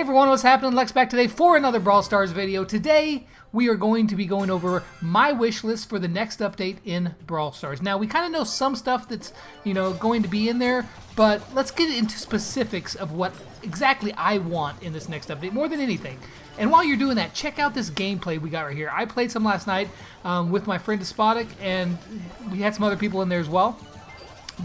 everyone, what's happening? Lex back today for another Brawl Stars video. Today we are going to be going over my wish list for the next update in Brawl Stars. Now we kind of know some stuff that's going to be in there, but let's get into specifics of what exactly I want in this next update more than anything. And while you're doing that, check out this gameplay we got right here. I played some last night with my friend Despotic, and we had some other people in there as well.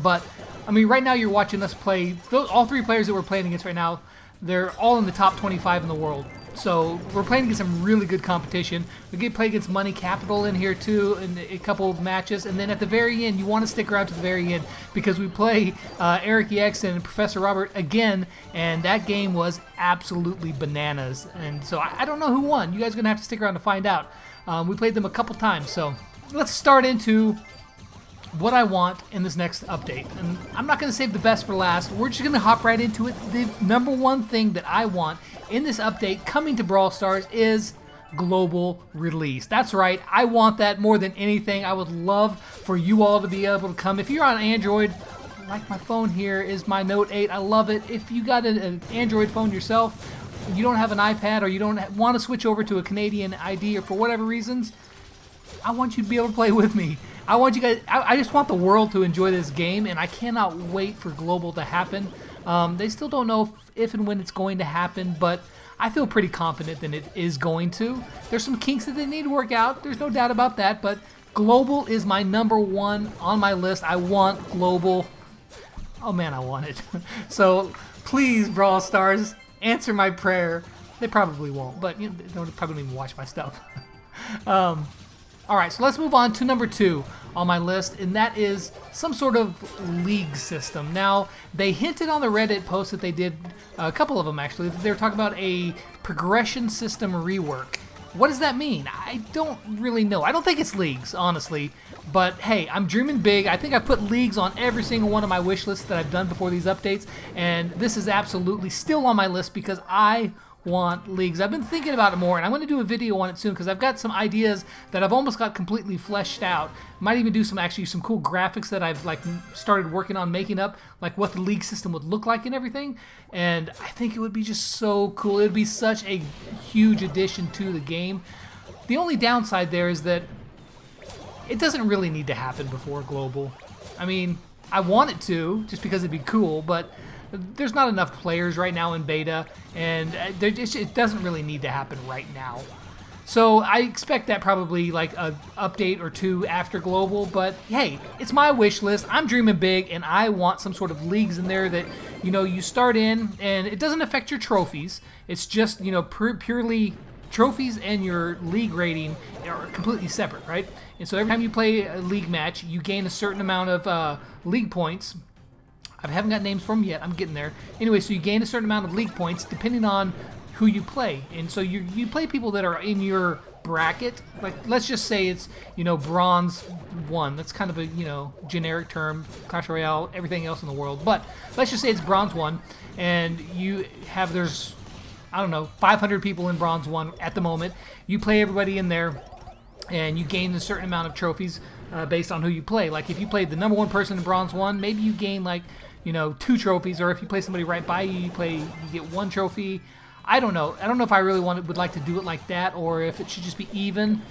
But I mean, right now you're watching us play. All three players that we're playing against right now, they're all in the top 25 in the world. So we're playing against some really good competition. We get play against Money Capital in here too in a couple of matches. And then at the very end, you want to stick around to the very end because we play Eric EX and Professor Robert again. And that game was absolutely bananas. And so I don't know who won. You guys are going to have to stick around to find out. We played them a couple times. So let's start into what I want in this next update. And I'm not going to save the best for last. We're just going to hop right into it. The number one thing that I want in this update coming to Brawl Stars is global release. That's right. I want that more than anything. I would love for you all to be able to come. If you're on Android, like my phone here is my Note 8. I love it. If you got an Android phone yourself, you don't have an iPad, or you don't want to switch over to a Canadian ID, or for whatever reasons, I want you to be able to play with me. I want you guys. I just want the world to enjoy this game, and I cannot wait for global to happen. They still don't know if and when it's going to happen, but I feel pretty confident that it is going to. There's some kinks that they need to work out. There's no doubt about that, but global is my number one on my list. I want global. Oh man, I want it. So please, Brawl Stars, answer my prayer. They probably won't, but they don't probably even watch my stuff. Alright, so let's move on to number 2 on my list, and that is some sort of league system. Now, they hinted on the Reddit post that they did, a couple of them actually, that they were talking about a progression system rework. What does that mean? I don't really know. I don't think it's leagues, honestly, but hey, I'm dreaming big. I think I put leagues on every single one of my wish lists that I've done before these updates, and this is absolutely still on my list because I want leagues. I've been thinking about it more, and I'm going to do a video on it soon because I've got some ideas that I've almost got completely fleshed out. Might even do some cool graphics that I've started working on making up, like what the league system would look like and everything. And I think it would be just so cool. It would be such a huge addition to the game. The only downside there is that it doesn't really need to happen before global. I mean, I want it to just because it'd be cool, but there's not enough players right now in beta, and it doesn't really need to happen right now. So I expect that probably like an update or two after global, but hey, it's my wish list. I'm dreaming big, and I want some sort of leagues in there that you start in, and it doesn't affect your trophies. It's just purely trophies, and your league rating are completely separate, right? And so every time you play a league match, you gain a certain amount of league points. I haven't got names for them yet. I'm getting there. Anyway, so you gain a certain amount of league points depending on who you play. And so you play people that are in your bracket. Like, let's just say it's, bronze 1. That's kind of a, generic term. Clash Royale, everything else in the world. But let's just say it's bronze 1. And there's, I don't know, 500 people in bronze 1 at the moment. You play everybody in there, and you gain a certain amount of trophies based on who you play. Like, if you played the number 1 person in bronze 1, maybe you gain 2 trophies, or if you play somebody right by you, you get 1 trophy. I don't know. I don't know if I really would like to do it like that, or if it should just be even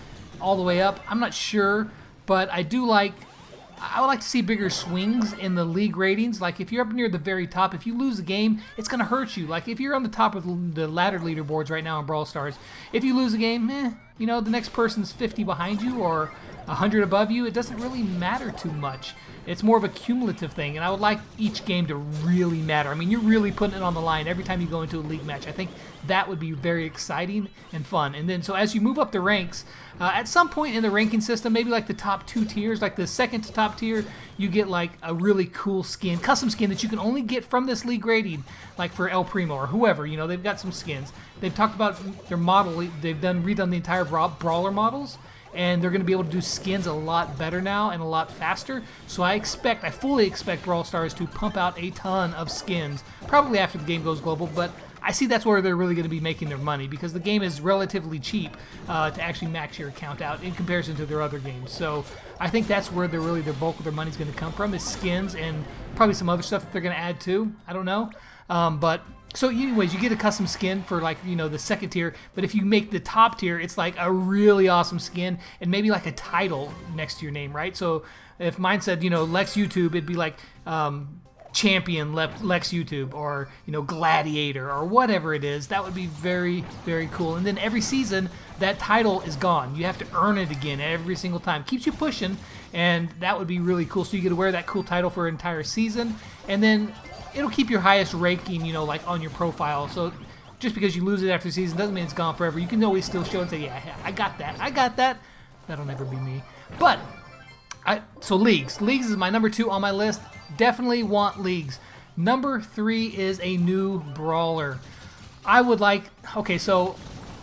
all the way up. I'm not sure, but I would like to see bigger swings in the league ratings. Like, if you're up near the very top, if you lose a game, it's going to hurt you. Like, if you're on the top of the ladder leaderboards right now in Brawl Stars, if you lose a game, the next person's 50 behind you or 100 above you, it doesn't really matter too much. It's more of a cumulative thing, and I would like each game to really matter. I mean, you're really putting it on the line every time you go into a league match. I think that would be very exciting and fun. And then, so as you move up the ranks, at some point in the ranking system, maybe like the top 2 tiers, like the second to top tier, you get like a really cool skin, custom skin that you can only get from this league rating, like for El Primo or whoever. They've got some skins. They've talked about their model. They've redone the entire brawler models, and they're going to be able to do skins a lot better now and a lot faster. So I fully expect Brawl Stars to pump out a ton of skins, probably after the game goes global, but I see that's where they're really going to be making their money, because the game is relatively cheap to actually max your account out in comparison to their other games. So I think that's where their bulk of their money is going to come from, is skins and probably some other stuff that they're going to add too. I don't know. But So anyways, you get a custom skin for like, you know, the second tier, but if you make the top tier, it's like a really awesome skin and maybe like a title next to your name, right? So if mine said, you know, Lex YouTube, it'd be like Champion Lex YouTube, or, you know, Gladiator, or whatever it is. That would be very, very cool. And then every season, that title is gone. You have to earn it again every single time. Keeps you pushing, and that would be really cool. So you get to wear that cool title for an entire season, and then it'll keep your highest ranking, you know, like on your profile. So just because you lose it after the season doesn't mean it's gone forever. You can always still show and say, yeah, I got that. I got that. That'll never be me. But so leagues. Leagues is my number 2 on my list. Definitely want leagues. Number 3 is a new brawler. I would like, okay, so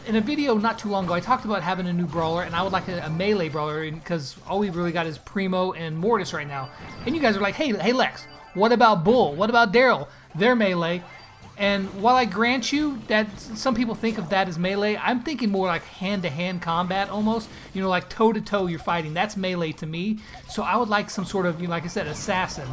in a video not too long ago, I talked about having a new brawler, and I would like a melee brawler, because all we've really got is Primo and Mortis right now. And you guys are like, hey Lex, what about Bull? What about Daryl? They're melee. And while I grant you that some people think of that as melee, I'm thinking more like hand-to-hand combat almost. You know, like toe-to-toe you're fighting. That's melee to me. So I would like some sort of, you know, like I said, assassin.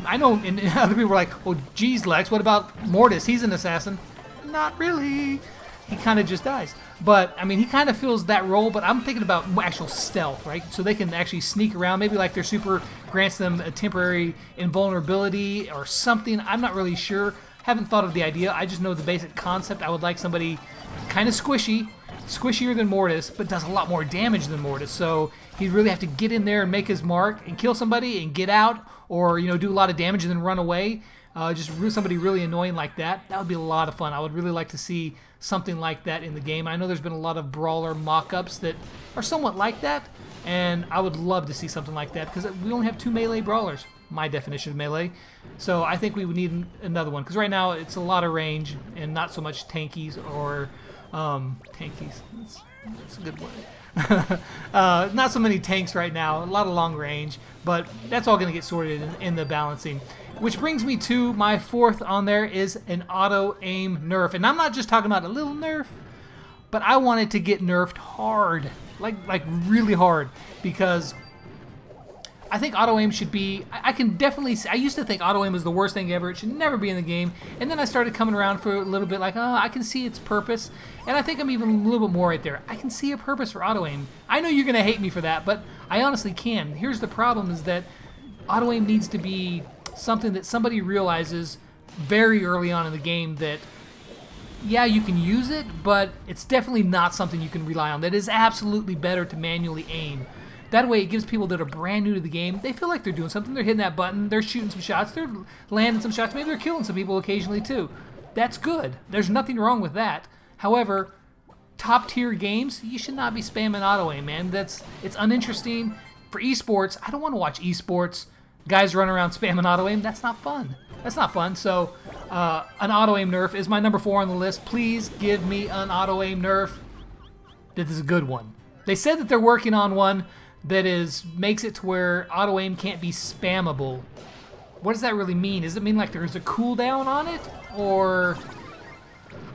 I know and other people are like, well, geez, Lex, what about Mortis? He's an assassin. Not really. He kind of just dies. But, I mean, he kind of fills that role, but I'm thinking about actual stealth, right? So they can actually sneak around. Maybe like their super grants them a temporary invulnerability or something. I'm not really sure. Haven't thought of the idea. I just know the basic concept. I would like somebody kind of squishier than Mortis, but does a lot more damage than Mortis. So he'd really have to get in there and make his mark and kill somebody and get out, or, you know, do a lot of damage and then run away. Just somebody really annoying like that. That would be a lot of fun. I would really like to see something like that in the game. I know there's been a lot of brawler mock-ups that are somewhat like that, and I would love to see something like that, because we only have 2 melee brawlers, my definition of melee. So I think we would need another one, because right now it's a lot of range and not so much tankies or tankies. That's a good word. Not so many tanks right now, a lot of long range, but that's all going to get sorted in the balancing. Which brings me to my 4th on there is an auto-aim nerf. And I'm not just talking about a little nerf, but I want it to get nerfed hard. Like really hard. Because I think auto-aim should be... I can definitely... I used to think auto-aim was the worst thing ever. It should never be in the game. And then I started coming around for a little bit like, oh, I can see its purpose. And I think I'm even a little bit more right there. I can see a purpose for auto-aim. I know you're going to hate me for that, but I honestly can. Here's the problem, is that auto-aim needs to be something that somebody realizes very early on in the game that, yeah, you can use it, but it's definitely not something you can rely on. That is absolutely better to manually aim. That way it gives people that are brand new to the game, they feel like they're doing something. They're hitting that button, they're shooting some shots, they're landing some shots, maybe they're killing some people occasionally too. That's good. There's nothing wrong with that. However, top tier games, you should not be spamming auto-aim, man. It's uninteresting. For esports, I don't want to watch esports. Guys run around spamming auto-aim. That's not fun. That's not fun. So, an auto-aim nerf is my number 4 on the list. Please give me an auto-aim nerf. This is a good one. They said that they're working on one that makes it to where auto-aim can't be spammable. What does that really mean? Does it mean like there's a cooldown on it? Or...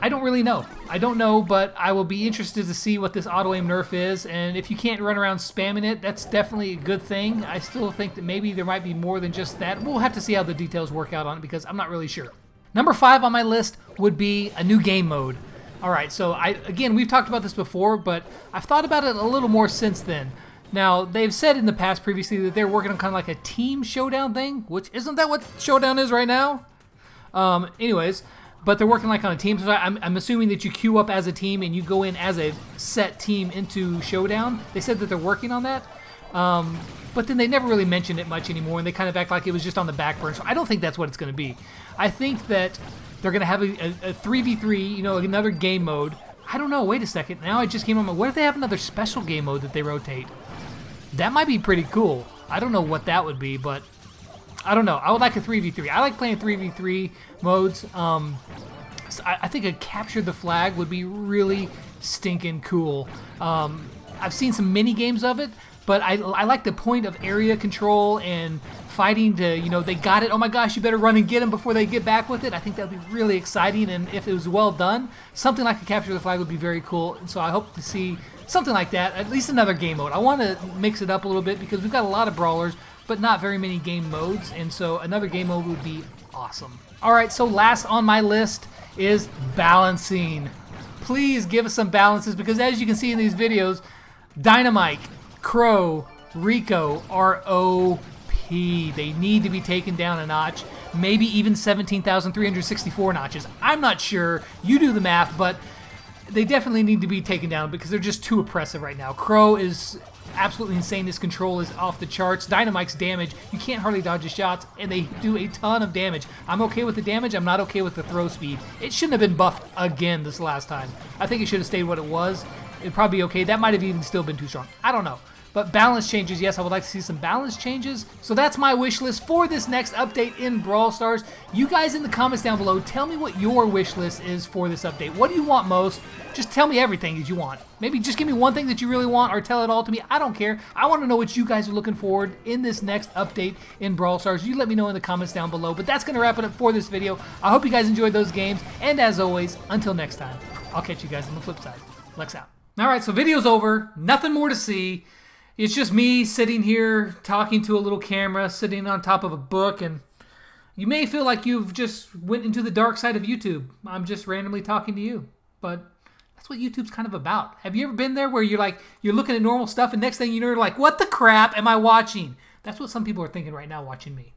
I don't really know. I don't know, but I will be interested to see what this auto-aim nerf is, and if you can't run around spamming it, that's definitely a good thing. I still think that maybe there might be more than just that. We'll have to see how the details work out on it, because I'm not really sure. Number 5 on my list would be a new game mode. Alright, so again, we've talked about this before, but I've thought about it a little more since then. Now, they've said in the past previously that they're working on kind of like a team showdown thing, which isn't that what showdown is right now? Anyways... But they're working like on a team, so I'm assuming that you queue up as a team and you go in as a set team into Showdown. They said that they're working on that, but then they never really mentioned it much anymore, and they kind of act like it was just on the back burner. So I don't think that's what it's going to be. I think that they're going to have a 3v3, you know, another game mode. I don't know, wait a second. Now I just came on my... What if they have another special game mode that they rotate? That might be pretty cool. I don't know what that would be, but... I don't know. I would like a 3v3. I like playing 3v3 modes. So I think a capture the flag would be really stinking cool. I've seen some mini games of it, but I like the point of area control and fighting to, you know, they got it. Oh my gosh, you better run and get them before they get back with it. I think that would be really exciting, and if it was well done, something like a capture the flag would be very cool. And so I hope to see something like that, at least another game mode. I want to mix it up a little bit because we've got a lot of brawlers, but not very many game modes, and so another game mode would be awesome. Alright, so last on my list is balancing. Please give us some balances, because as you can see in these videos, Dynamite, Crow, Rico are OP. They need to be taken down a notch, maybe even 17,364 notches. I'm not sure. You do the math, but they definitely need to be taken down because they're just too oppressive right now. Crow is absolutely insane. His control is off the charts. Dynamite's damage, you can't hardly dodge his shots, and they do a ton of damage. I'm okay with the damage. I'm not okay with the throw speed. It shouldn't have been buffed again this last time. I think it should have stayed what it was. It'd probably be okay. That might have even still been too strong. I don't know. But balance changes, yes, I would like to see some balance changes. So that's my wish list for this next update in Brawl Stars. You guys in the comments down below, tell me what your wish list is for this update. What do you want most? Just tell me everything that you want. Maybe just give me one thing that you really want, or tell it all to me. I don't care. I want to know what you guys are looking forward in this next update in Brawl Stars. You let me know in the comments down below. But that's going to wrap it up for this video. I hope you guys enjoyed those games. And as always, until next time, I'll catch you guys on the flip side. Lex out. Alright, so video's over. Nothing more to see. It's just me sitting here talking to a little camera, sitting on top of a book, and you may feel like you've just went into the dark side of YouTube. I'm just randomly talking to you, but that's what YouTube's kind of about. Have you ever been there where you're looking at normal stuff, and next thing you know, you're like, what the crap am I watching? That's what some people are thinking right now watching me.